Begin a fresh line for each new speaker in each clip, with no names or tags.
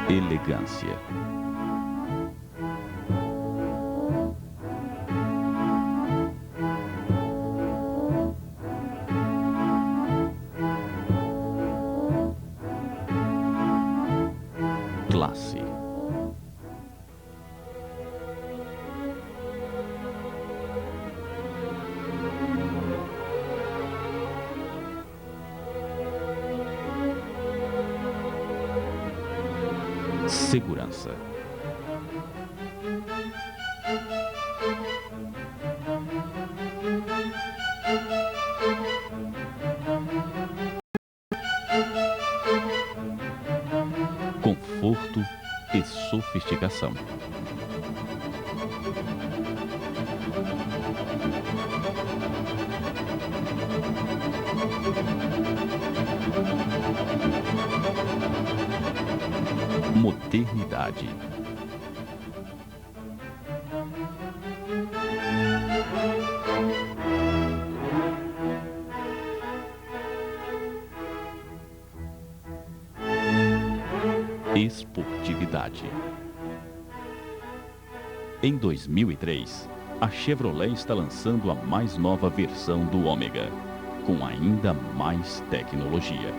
Elegância. Classe. Segurança. Conforto e sofisticação. Modernidade. Esportividade. Em 2003, a Chevrolet está lançando a mais nova versão do Ômega, com ainda mais tecnologia.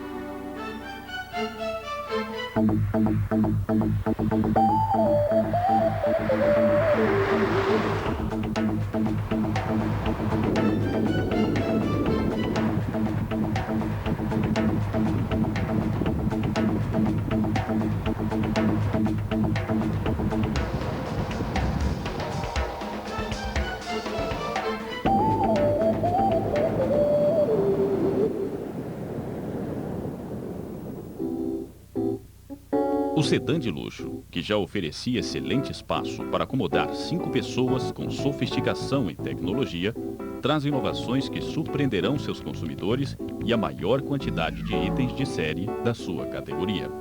O sedã de luxo, que já oferecia excelente espaço para acomodar 5 pessoas com sofisticação e tecnologia, traz inovações que surpreenderão seus consumidores e a maior quantidade de itens de série da sua categoria.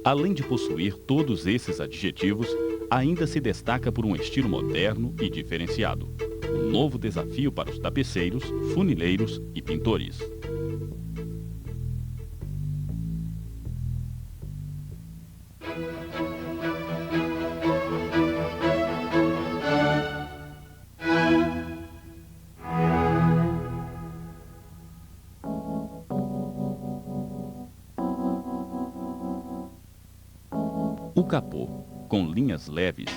Além de possuir todos esses adjetivos, ainda se destaca por um estilo moderno e diferenciado. Um novo desafio para os tapeceiros, funileiros e pintores. O capô, com linhas leves,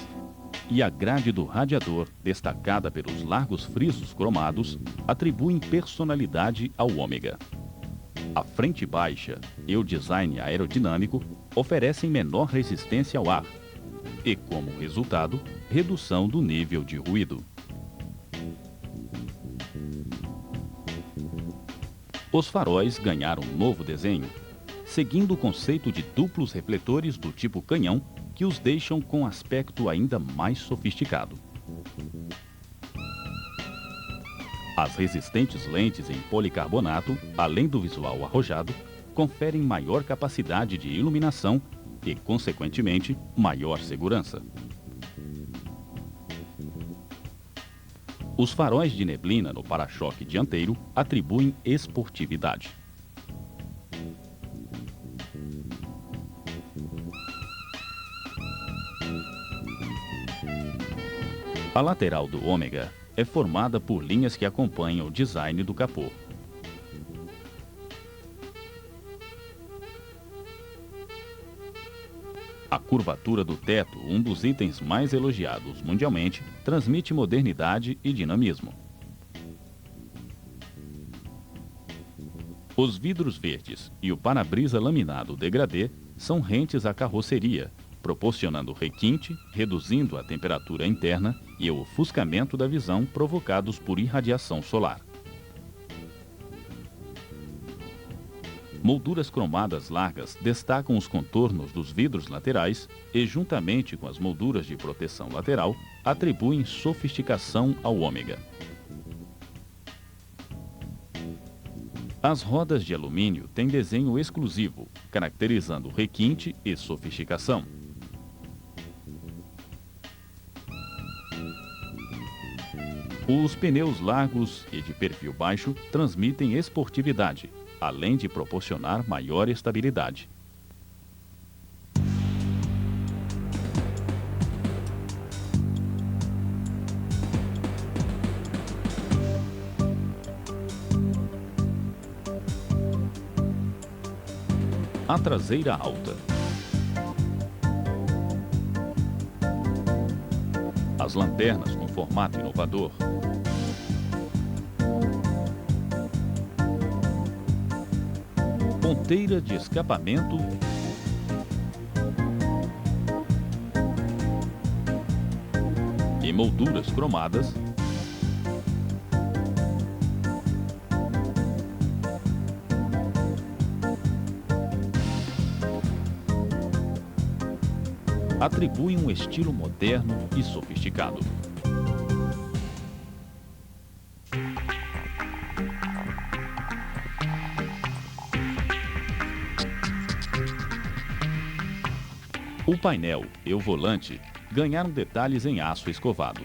e a grade do radiador, destacada pelos largos frisos cromados, atribuem personalidade ao Ômega. A frente baixa e o design aerodinâmico oferecem menor resistência ao ar e, como resultado, redução do nível de ruído. Os faróis ganharam um novo desenho, seguindo o conceito de duplos refletores do tipo canhão, que os deixam com aspecto ainda mais sofisticado. As resistentes lentes em policarbonato, além do visual arrojado, conferem maior capacidade de iluminação e, consequentemente, maior segurança. Os faróis de neblina no para-choque dianteiro atribuem esportividade. A lateral do Ômega é formada por linhas que acompanham o design do capô. A curvatura do teto, um dos itens mais elogiados mundialmente, transmite modernidade e dinamismo. Os vidros verdes e o para-brisa laminado degradê são rentes à carroceria, proporcionando requinte, reduzindo a temperatura interna e o ofuscamento da visão provocados por irradiação solar. Molduras cromadas largas destacam os contornos dos vidros laterais e, juntamente com as molduras de proteção lateral, atribuem sofisticação ao Ômega. As rodas de alumínio têm desenho exclusivo, caracterizando requinte e sofisticação. Os pneus largos e de perfil baixo transmitem esportividade, além de proporcionar maior estabilidade. A traseira alta. As lanternas com formato inovador. Ponteira de escapamento. E molduras cromadas. Atribuem um estilo moderno e sofisticado. O painel e o volante ganharam detalhes em aço escovado.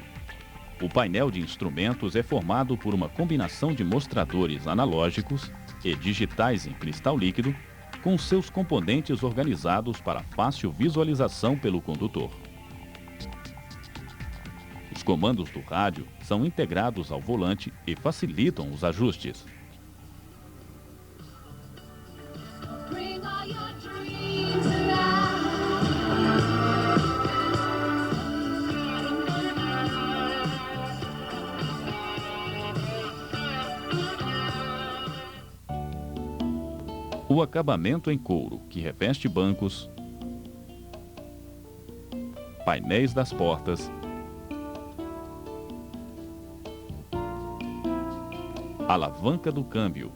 O painel de instrumentos é formado por uma combinação de mostradores analógicos e digitais em cristal líquido, com seus componentes organizados para fácil visualização pelo condutor. Os comandos do rádio são integrados ao volante e facilitam os ajustes. O acabamento em couro, que reveste bancos, painéis das portas, alavanca do câmbio,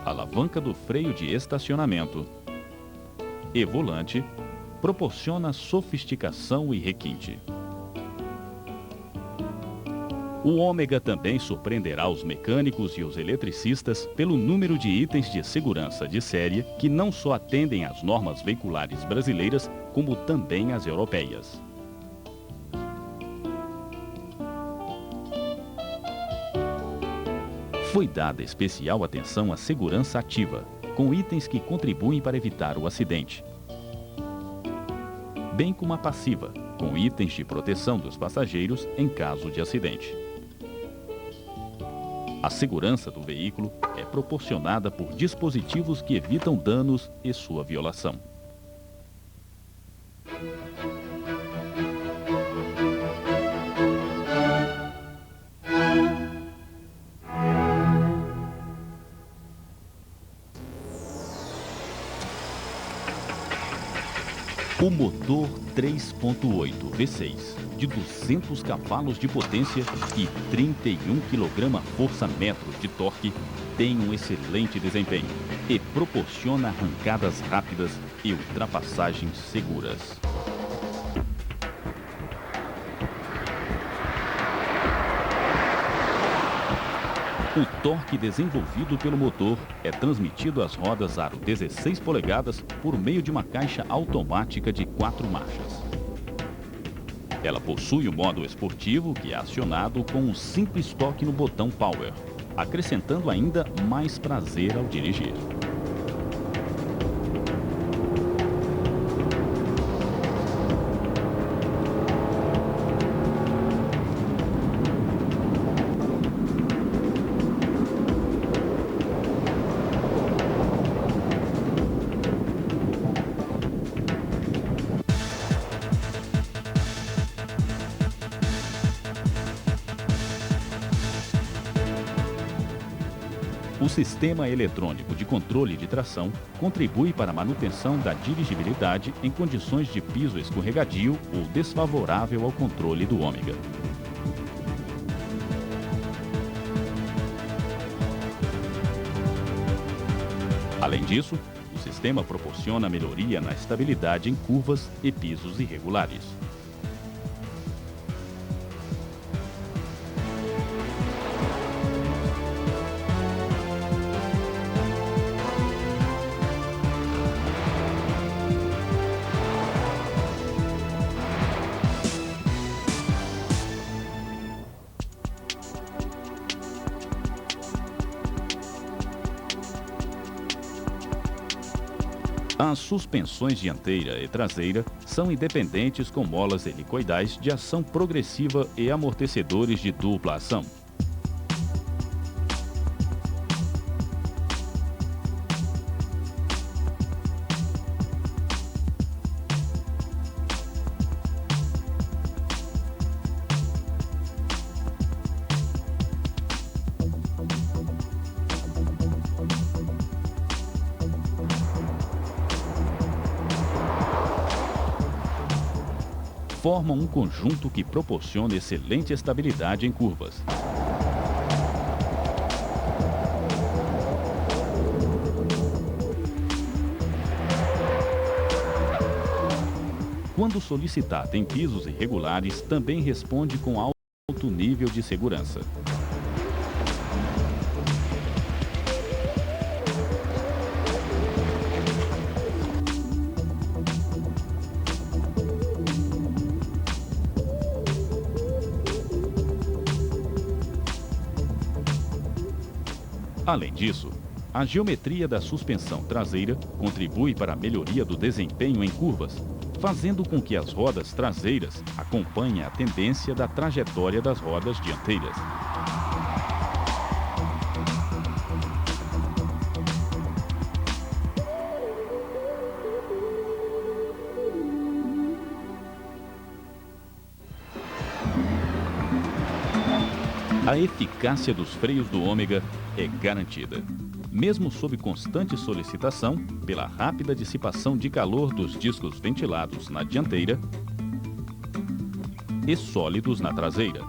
alavanca do freio de estacionamento e volante, proporciona sofisticação e requinte. O Ômega também surpreenderá os mecânicos e os eletricistas pelo número de itens de segurança de série que não só atendem às normas veiculares brasileiras, como também às europeias. Foi dada especial atenção à segurança ativa, com itens que contribuem para evitar o acidente, bem como a passiva, com itens de proteção dos passageiros em caso de acidente. A segurança do veículo é proporcionada por dispositivos que evitam danos e sua violação. O motor 3.8 V6, de 200 cavalos de potência e 31 kgfm de torque, tem um excelente desempenho e proporciona arrancadas rápidas e ultrapassagens seguras. O torque desenvolvido pelo motor é transmitido às rodas aro 16 polegadas por meio de uma caixa automática de 4 marchas. Ela possui o modo esportivo, que é acionado com um simples toque no botão Power, acrescentando ainda mais prazer ao dirigir. O sistema eletrônico de controle de tração contribui para a manutenção da dirigibilidade em condições de piso escorregadio ou desfavorável ao controle do Ômega. Além disso, o sistema proporciona melhoria na estabilidade em curvas e pisos irregulares. As suspensões dianteira e traseira são independentes com molas helicoidais de ação progressiva e amortecedores de dupla ação. Formam um conjunto que proporciona excelente estabilidade em curvas. Quando solicitado em pisos irregulares, também responde com alto nível de segurança. Além disso, a geometria da suspensão traseira contribui para a melhoria do desempenho em curvas, fazendo com que as rodas traseiras acompanhem a tendência da trajetória das rodas dianteiras. A eficácia dos freios do Ômega é garantida, mesmo sob constante solicitação pela rápida dissipação de calor dos discos ventilados na dianteira e sólidos na traseira.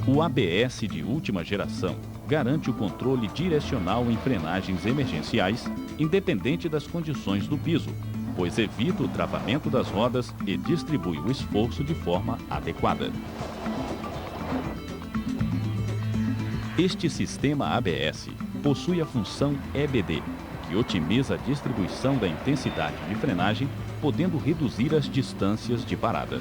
O ABS de última geração garante o controle direcional em frenagens emergenciais, independente das condições do piso, pois evita o travamento das rodas e distribui o esforço de forma adequada. Este sistema ABS possui a função EBD, que otimiza a distribuição da intensidade de frenagem, podendo reduzir as distâncias de parada.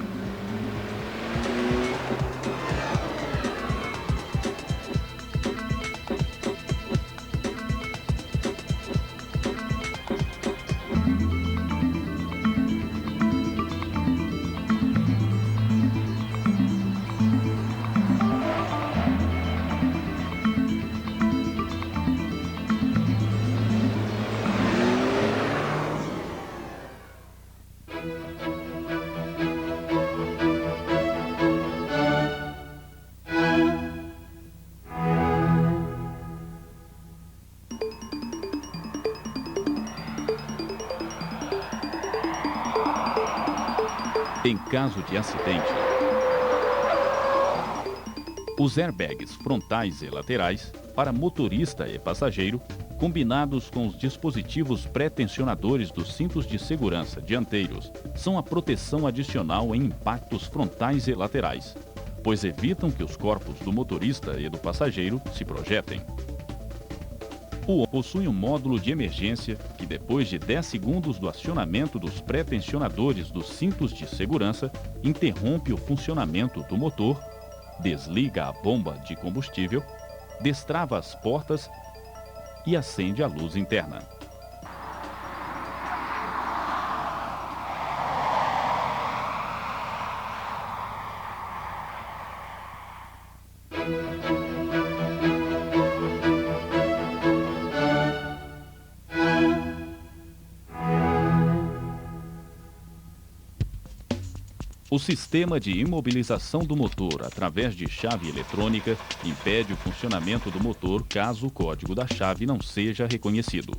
Em caso de acidente, os airbags frontais e laterais, para motorista e passageiro, combinados com os dispositivos pré-tensionadores dos cintos de segurança dianteiros, são a proteção adicional em impactos frontais e laterais, pois evitam que os corpos do motorista e do passageiro se projetem. O possui um módulo de emergência que, depois de 10 segundos do acionamento dos pré-tensionadores dos cintos de segurança, interrompe o funcionamento do motor, desliga a bomba de combustível, destrava as portas e acende a luz interna. O sistema de imobilização do motor através de chave eletrônica impede o funcionamento do motor caso o código da chave não seja reconhecido.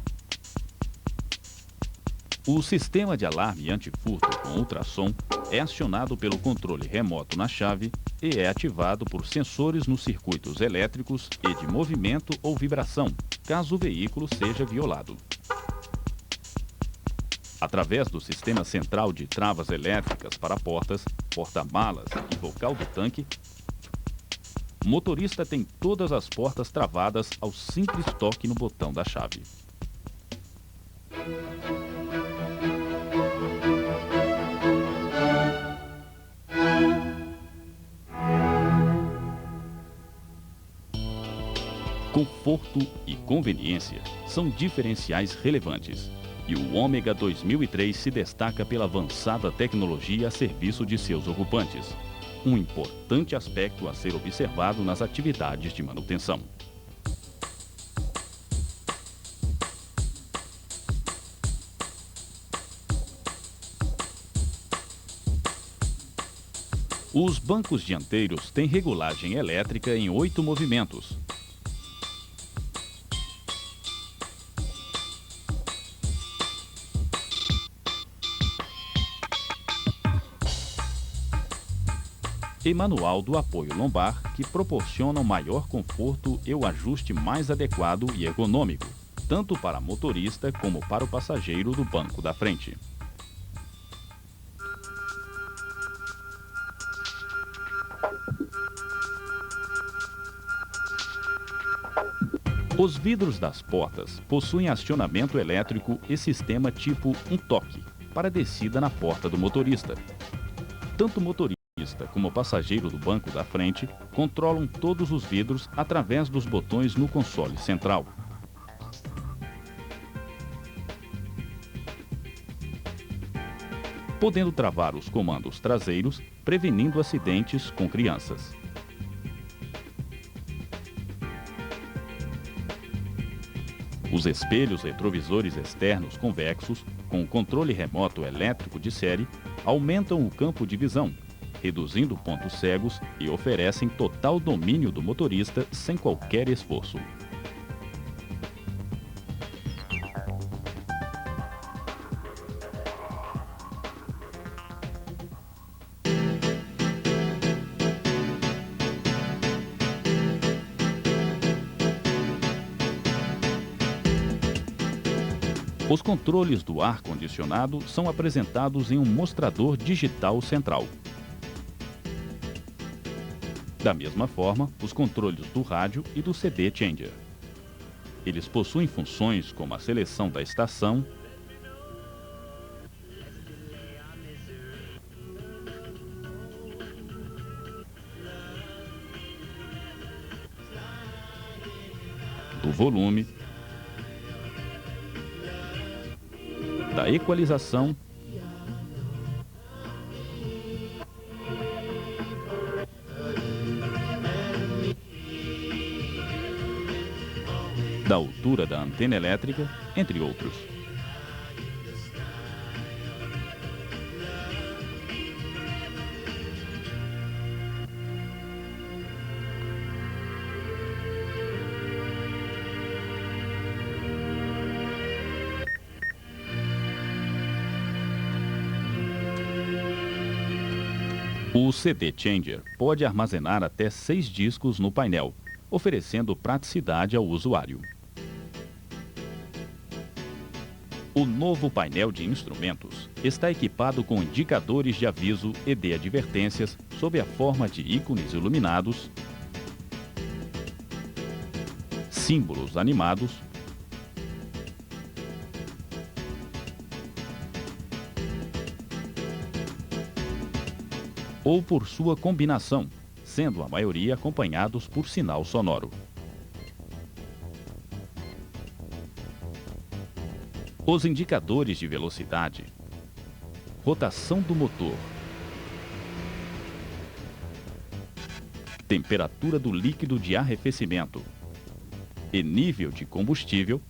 O sistema de alarme antifurto com ultrassom é acionado pelo controle remoto na chave e é ativado por sensores nos circuitos elétricos e de movimento ou vibração, caso o veículo seja violado. Através do sistema central de travas elétricas para portas, porta-malas e bocal do tanque, o motorista tem todas as portas travadas ao simples toque no botão da chave. Conforto e conveniência são diferenciais relevantes. E o Ômega 2003 se destaca pela avançada tecnologia a serviço de seus ocupantes. Um importante aspecto a ser observado nas atividades de manutenção. Os bancos dianteiros têm regulagem elétrica em 8 movimentos. E manual do apoio lombar, que proporciona um maior conforto e o ajuste mais adequado e ergonômico, tanto para motorista como para o passageiro do banco da frente. Os vidros das portas possuem acionamento elétrico e sistema tipo um toque para descida na porta do motorista. Tanto o motorista como o passageiro do banco da frente controlam todos os vidros através dos botões no console central. Podendo travar os comandos traseiros, prevenindo acidentes com crianças. Os espelhos retrovisores externos convexos, com controle remoto elétrico de série, aumentam o campo de visão, reduzindo pontos cegos e oferecem total domínio do motorista sem qualquer esforço. Os controles do ar-condicionado são apresentados em um mostrador digital central. Da mesma forma, os controles do rádio e do CD Changer. Eles possuem funções como a seleção da estação, do volume, da equalização da altura da antena elétrica, entre outros. O CD Changer pode armazenar até 6 discos no painel, oferecendo praticidade ao usuário. O novo painel de instrumentos está equipado com indicadores de aviso e de advertências sob a forma de ícones iluminados, símbolos animados, ou por sua combinação, sendo a maioria acompanhados por sinal sonoro. Os indicadores de velocidade, rotação do motor, temperatura do líquido de arrefecimento e nível de combustível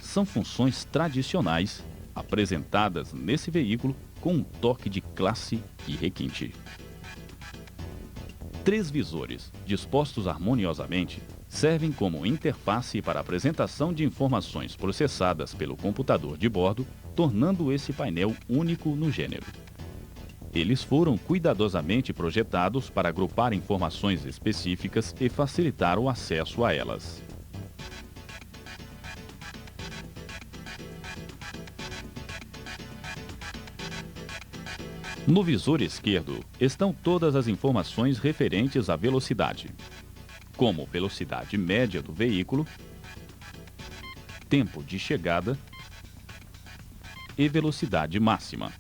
são funções tradicionais apresentadas nesse veículo com um toque de classe e requinte. 3 visores, dispostos harmoniosamente, servem como interface para a apresentação de informações processadas pelo computador de bordo, tornando esse painel único no gênero. Eles foram cuidadosamente projetados para agrupar informações específicas e facilitar o acesso a elas. No visor esquerdo estão todas as informações referentes à velocidade, como velocidade média do veículo, tempo de chegada e velocidade máxima.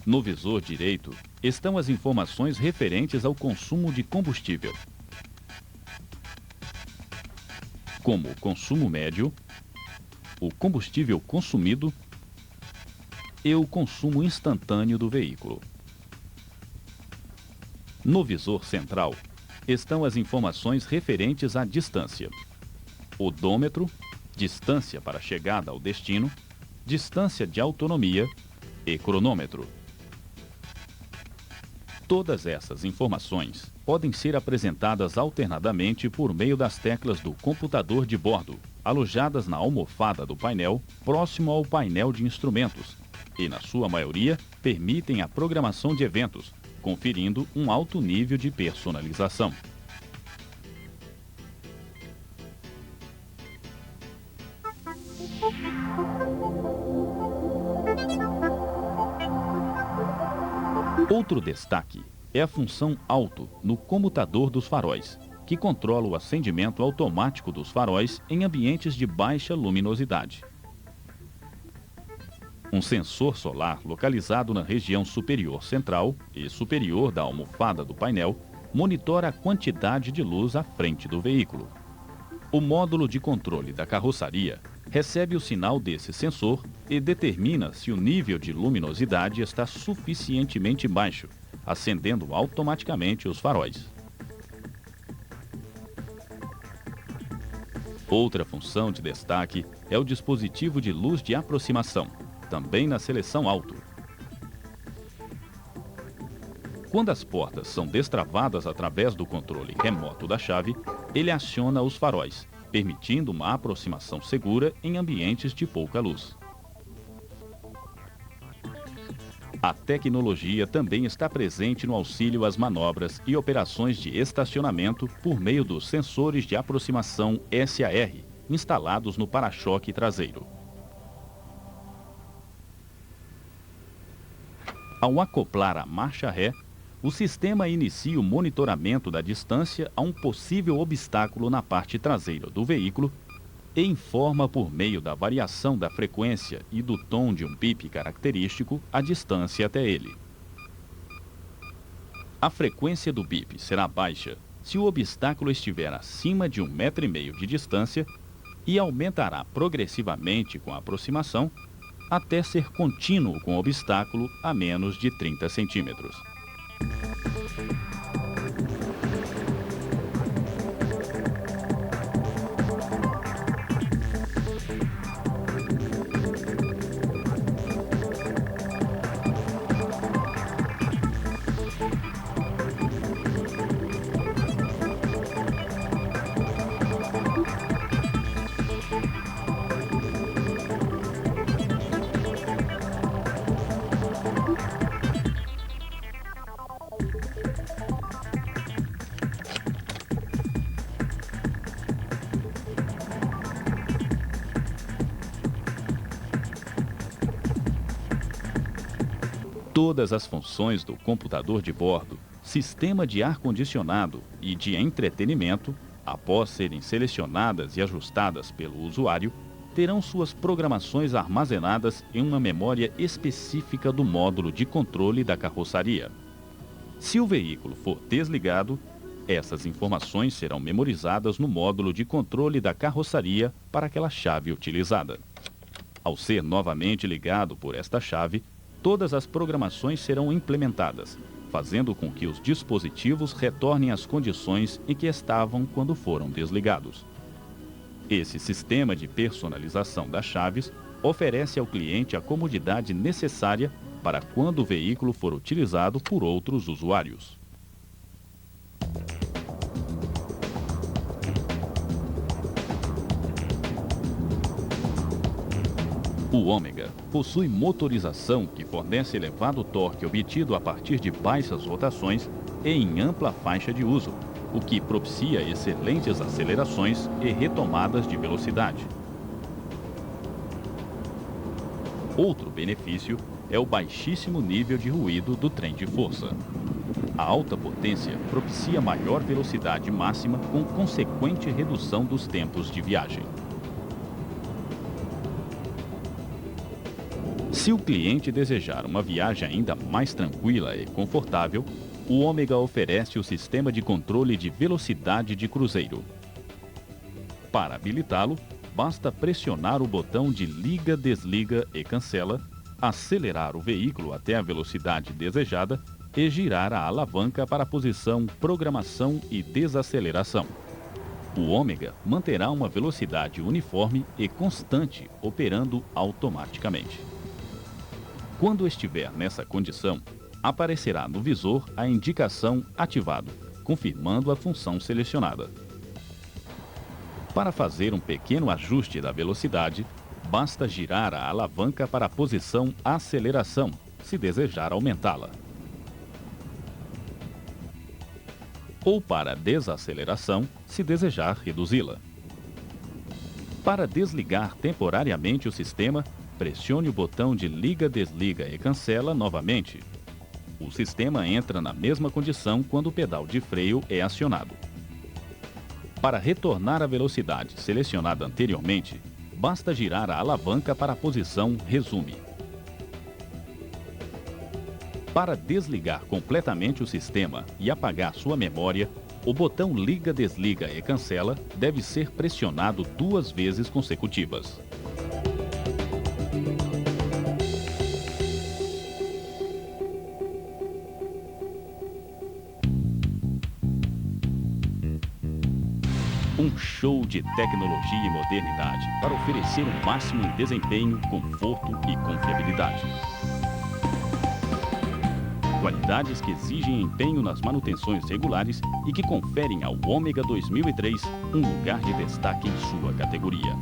No visor direito estão as informações referentes ao consumo de combustível. como o consumo médio, o combustível consumido e o consumo instantâneo do veículo. No visor central estão as informações referentes à distância: odômetro, distância para a chegada ao destino, distância de autonomia e cronômetro. Todas essas informações podem ser apresentadas alternadamente por meio das teclas do computador de bordo, alojadas na almofada do painel, próximo ao painel de instrumentos, e, na sua maioria, permitem a programação de eventos, conferindo um alto nível de personalização. Outro destaque é a função Auto no comutador dos faróis, que controla o acendimento automático dos faróis em ambientes de baixa luminosidade. Um sensor solar localizado na região superior central e superior da almofada do painel monitora a quantidade de luz à frente do veículo. O módulo de controle da carroçaria recebe o sinal desse sensor e determina se o nível de luminosidade está suficientemente baixo, acendendo automaticamente os faróis. Outra função de destaque é o dispositivo de luz de aproximação, também na seleção Auto. Quando as portas são destravadas através do controle remoto da chave, ele aciona os faróis, permitindo uma aproximação segura em ambientes de pouca luz. A tecnologia também está presente no auxílio às manobras e operações de estacionamento por meio dos sensores de aproximação SAR, instalados no para-choque traseiro. Ao acoplar a marcha ré, o sistema inicia o monitoramento da distância a um possível obstáculo na parte traseira do veículo e informa por meio da variação da frequência e do tom de um bip característico a distância até ele. A frequência do bip será baixa se o obstáculo estiver acima de 1,5 metro de distância e aumentará progressivamente com a aproximação até ser contínuo com o obstáculo a menos de 30 centímetros. Todas as funções do computador de bordo, sistema de ar-condicionado e de entretenimento, após serem selecionadas e ajustadas pelo usuário, terão suas programações armazenadas em uma memória específica do módulo de controle da carroçaria. Se o veículo for desligado, essas informações serão memorizadas no módulo de controle da carroçaria para aquela chave utilizada. Ao ser novamente ligado por esta chave, todas as programações serão implementadas, fazendo com que os dispositivos retornem às condições em que estavam quando foram desligados. Esse sistema de personalização das chaves oferece ao cliente a comodidade necessária para quando o veículo for utilizado por outros usuários. O Ômega possui motorização que fornece elevado torque obtido a partir de baixas rotações e em ampla faixa de uso, o que propicia excelentes acelerações e retomadas de velocidade. Outro benefício é o baixíssimo nível de ruído do trem de força. A alta potência propicia maior velocidade máxima com consequente redução dos tempos de viagem. Se o cliente desejar uma viagem ainda mais tranquila e confortável, o Ômega oferece o sistema de controle de velocidade de cruzeiro. Para habilitá-lo, basta pressionar o botão de liga, desliga e cancela, acelerar o veículo até a velocidade desejada e girar a alavanca para a posição programação e desaceleração. O ômega manterá uma velocidade uniforme e constante, operando automaticamente. Quando estiver nessa condição, aparecerá no visor a indicação ativado, confirmando a função selecionada. Para fazer um pequeno ajuste da velocidade, basta girar a alavanca para a posição aceleração, se desejar aumentá-la. Ou para desaceleração, se desejar reduzi-la. Para desligar temporariamente o sistema, pressione o botão de liga, desliga e cancela novamente. O sistema entra na mesma condição quando o pedal de freio é acionado. Para retornar à velocidade selecionada anteriormente, basta girar a alavanca para a posição resume. Para desligar completamente o sistema e apagar sua memória, o botão liga, desliga e cancela deve ser pressionado 2 vezes consecutivas. Um show de tecnologia e modernidade para oferecer o máximo em desempenho, conforto e confiabilidade. Qualidades que exigem empenho nas manutenções regulares e que conferem ao Ômega 2003 um lugar de destaque em sua categoria.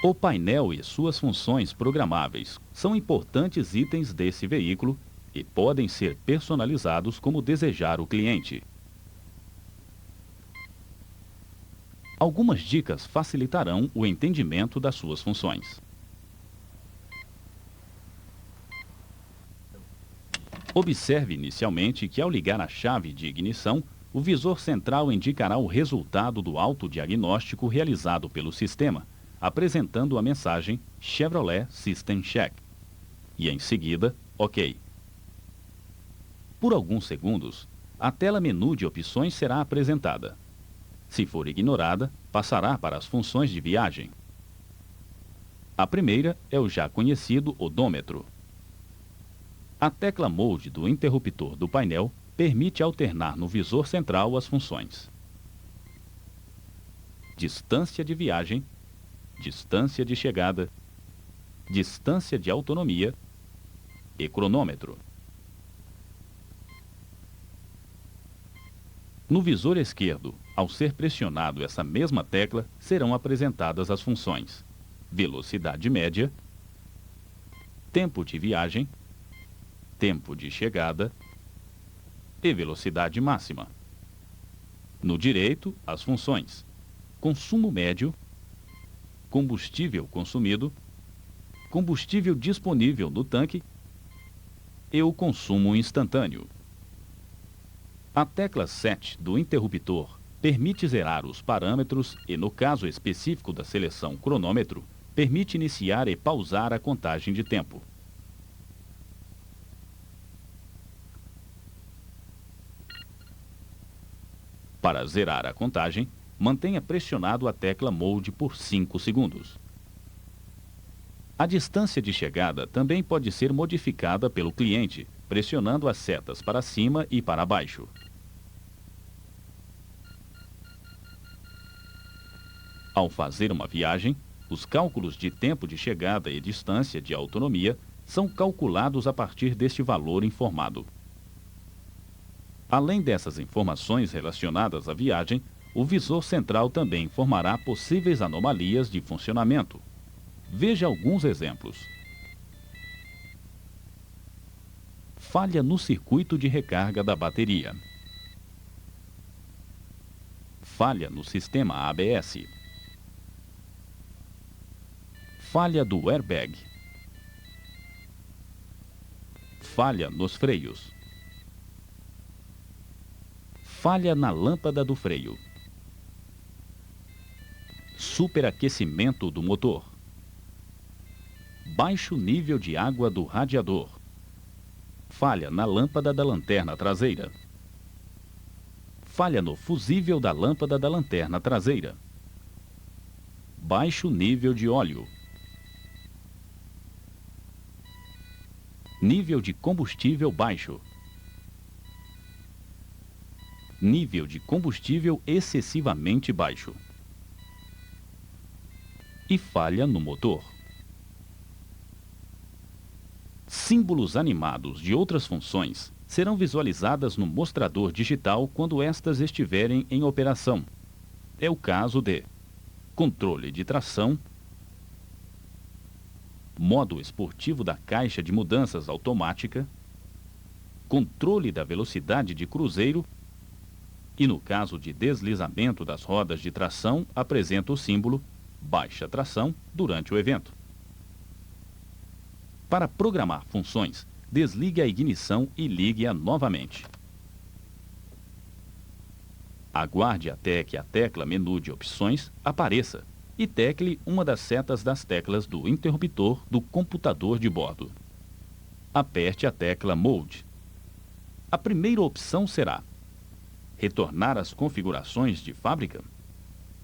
O painel e suas funções programáveis são importantes itens desse veículo e podem ser personalizados como desejar o cliente. Algumas dicas facilitarão o entendimento das suas funções. Observe inicialmente que ao ligar a chave de ignição, o visor central indicará o resultado do autodiagnóstico realizado pelo sistema, apresentando a mensagem Chevrolet System Check. E em seguida, OK. Por alguns segundos, a tela menu de opções será apresentada. Se for ignorada, passará para as funções de viagem. A primeira é o já conhecido odômetro. A tecla Mode do interruptor do painel permite alternar no visor central as funções: distância de viagem, distância de chegada, distância de autonomia e cronômetro. No visor esquerdo, ao ser pressionado essa mesma tecla, serão apresentadas as funções: velocidade média, tempo de viagem, tempo de chegada e velocidade máxima. No direito, as funções: consumo médio, combustível consumido, combustível disponível no tanque e o consumo instantâneo. A tecla 7 do interruptor permite zerar os parâmetros e, no caso específico da seleção cronômetro, permite iniciar e pausar a contagem de tempo. Para zerar a contagem, mantenha pressionado a tecla Mode por 5 segundos. A distância de chegada também pode ser modificada pelo cliente, pressionando as setas para cima e para baixo. Ao fazer uma viagem, os cálculos de tempo de chegada e distância de autonomia são calculados a partir deste valor informado. Além dessas informações relacionadas à viagem, o visor central também informará possíveis anomalias de funcionamento. Veja alguns exemplos. Falha no circuito de recarga da bateria. Falha no sistema ABS. Falha do airbag. Falha nos freios. Falha na lâmpada do freio. Superaquecimento do motor. Baixo nível de água do radiador. Falha na lâmpada da lanterna traseira. Falha no fusível da lâmpada da lanterna traseira. Baixo nível de óleo. Nível de combustível baixo. Nível de combustível excessivamente baixo. E falha no motor. Símbolos animados de outras funções serão visualizadas no mostrador digital quando estas estiverem em operação. É o caso de controle de tração, modo esportivo da caixa de mudanças automática, controle da velocidade de cruzeiro e, no caso de deslizamento das rodas de tração, apresenta o símbolo baixa tração durante o evento. Para programar funções, desligue a ignição e ligue-a novamente. Aguarde até que a tecla menu de opções apareça e tecle uma das setas das teclas do interruptor do computador de bordo. Aperte a tecla Mode. A primeira opção será retornar às configurações de fábrica.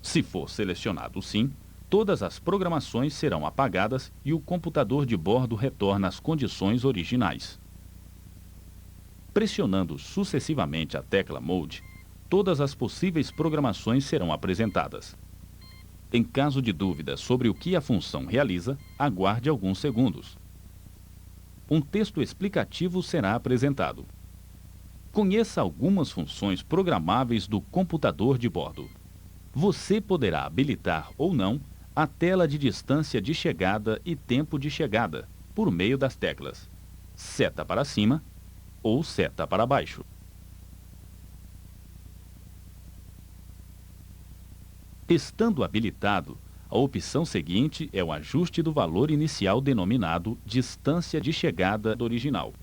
Se for selecionado sim, todas as programações serão apagadas e o computador de bordo retorna às condições originais. Pressionando sucessivamente a tecla Mode, todas as possíveis programações serão apresentadas. Em caso de dúvida sobre o que a função realiza, aguarde alguns segundos. Um texto explicativo será apresentado. Conheça algumas funções programáveis do computador de bordo. Você poderá habilitar ou não a tela de distância de chegada e tempo de chegada por meio das teclas seta para cima ou seta para baixo. Estando habilitado, a opção seguinte é o ajuste do valor inicial denominado distância de chegada do original.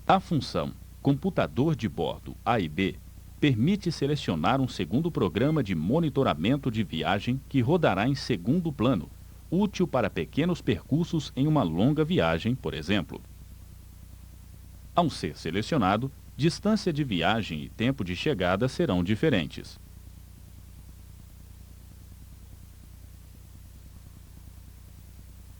A função computador de bordo A e B permite selecionar um segundo programa de monitoramento de viagem que rodará em segundo plano, útil para pequenos percursos em uma longa viagem, por exemplo. Ao ser selecionado, distância de viagem e tempo de chegada serão diferentes.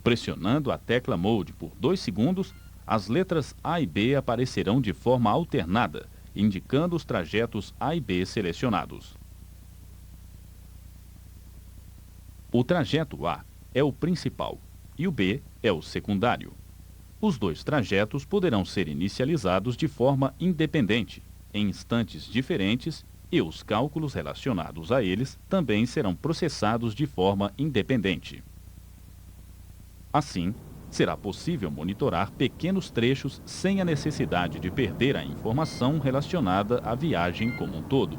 Pressionando a tecla Mode por 2 segundos, as letras A e B aparecerão de forma alternada, indicando os trajetos A e B selecionados. O trajeto A é o principal e o B é o secundário. Os dois trajetos poderão ser inicializados de forma independente, em instantes diferentes, e os cálculos relacionados a eles também serão processados de forma independente. Assim, será possível monitorar pequenos trechos sem a necessidade de perder a informação relacionada à viagem como um todo.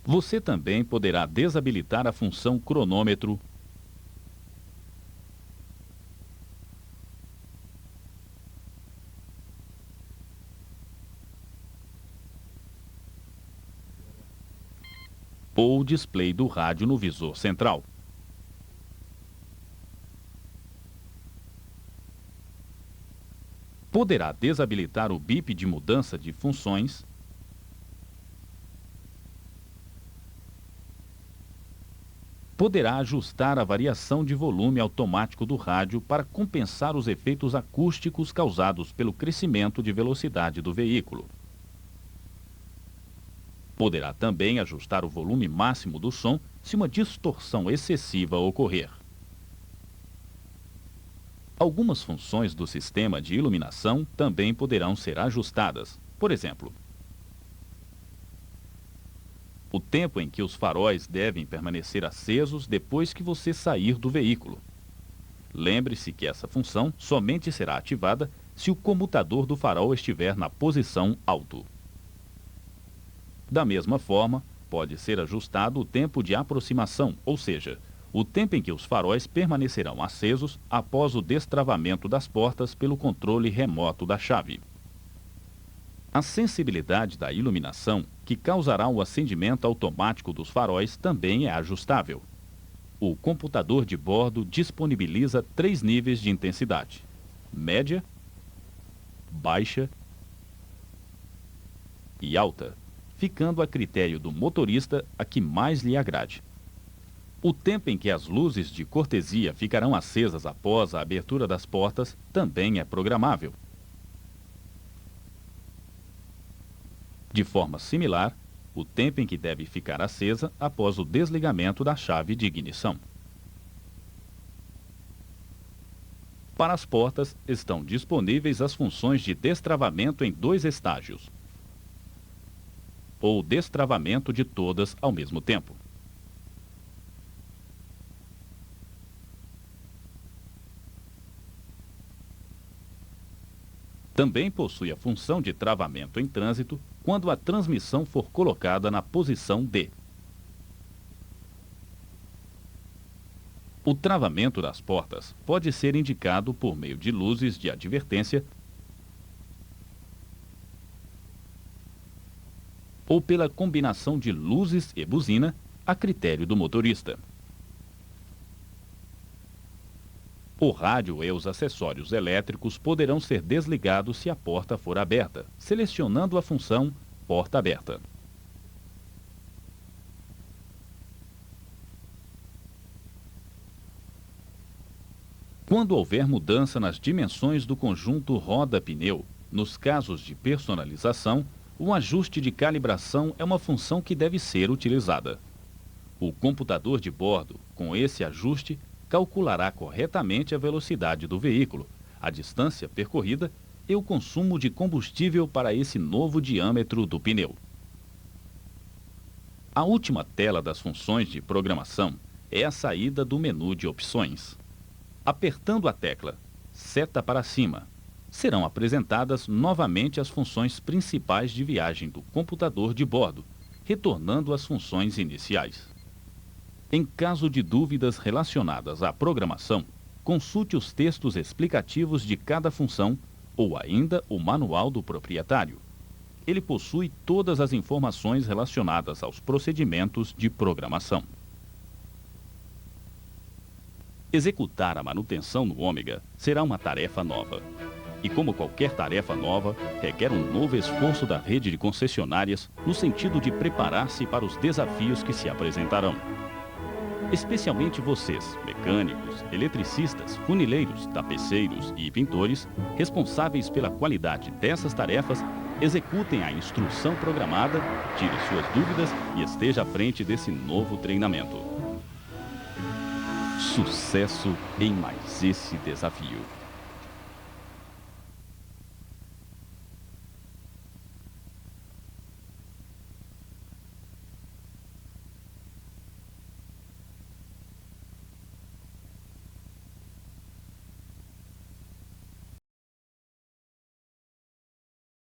Você também poderá desabilitar a função cronômetro ou o display do rádio no visor central. Poderá desabilitar o bip de mudança de funções poderá ajustar a variação de volume automático do rádio para compensar os efeitos acústicos causados pelo crescimento de velocidade do veículo. Poderá também ajustar o volume máximo do som se uma distorção excessiva ocorrer. Algumas funções do sistema de iluminação também poderão ser ajustadas. Por exemplo, o tempo em que os faróis devem permanecer acesos depois que você sair do veículo. Lembre-se que essa função somente será ativada se o comutador do farol estiver na posição alto. Da mesma forma, pode ser ajustado o tempo de aproximação, ou seja, o tempo em que os faróis permanecerão acesos após o destravamento das portas pelo controle remoto da chave. A sensibilidade da iluminação, que causará o acendimento automático dos faróis, também é ajustável. O computador de bordo disponibiliza 3 níveis de intensidade: média, baixa e alta, ficando a critério do motorista a que mais lhe agrade. O tempo em que as luzes de cortesia ficarão acesas após a abertura das portas também é programável. De forma similar, o tempo em que deve ficar acesa após o desligamento da chave de ignição. Para as portas, estão disponíveis as funções de destravamento em 2 estágios, ou destravamento de todas ao mesmo tempo. Também possui a função de travamento em trânsito quando a transmissão for colocada na posição D. O travamento das portas pode ser indicado por meio de luzes de advertência ou pela combinação de luzes e buzina, a critério do motorista. O rádio e os acessórios elétricos poderão ser desligados se a porta for aberta, selecionando a função Porta Aberta. Quando houver mudança nas dimensões do conjunto roda-pneu, nos casos de personalização, o ajuste de calibração é uma função que deve ser utilizada. O computador de bordo, com esse ajuste, calculará corretamente a velocidade do veículo, a distância percorrida e o consumo de combustível para esse novo diâmetro do pneu. A última tela das funções de programação é a saída do menu de opções. Apertando a tecla Seta para cima, serão apresentadas novamente as funções principais de viagem do computador de bordo, retornando às funções iniciais. Em caso de dúvidas relacionadas à programação, consulte os textos explicativos de cada função ou ainda o manual do proprietário. Ele possui todas as informações relacionadas aos procedimentos de programação. Executar a manutenção no Ômega será uma tarefa nova. E como qualquer tarefa nova, requer um novo esforço da rede de concessionárias no sentido de preparar-se para os desafios que se apresentarão. Especialmente vocês, mecânicos, eletricistas, funileiros, tapeceiros e pintores, responsáveis pela qualidade dessas tarefas, executem a instrução programada, tire suas dúvidas e esteja à frente desse novo treinamento. Sucesso em mais esse desafio.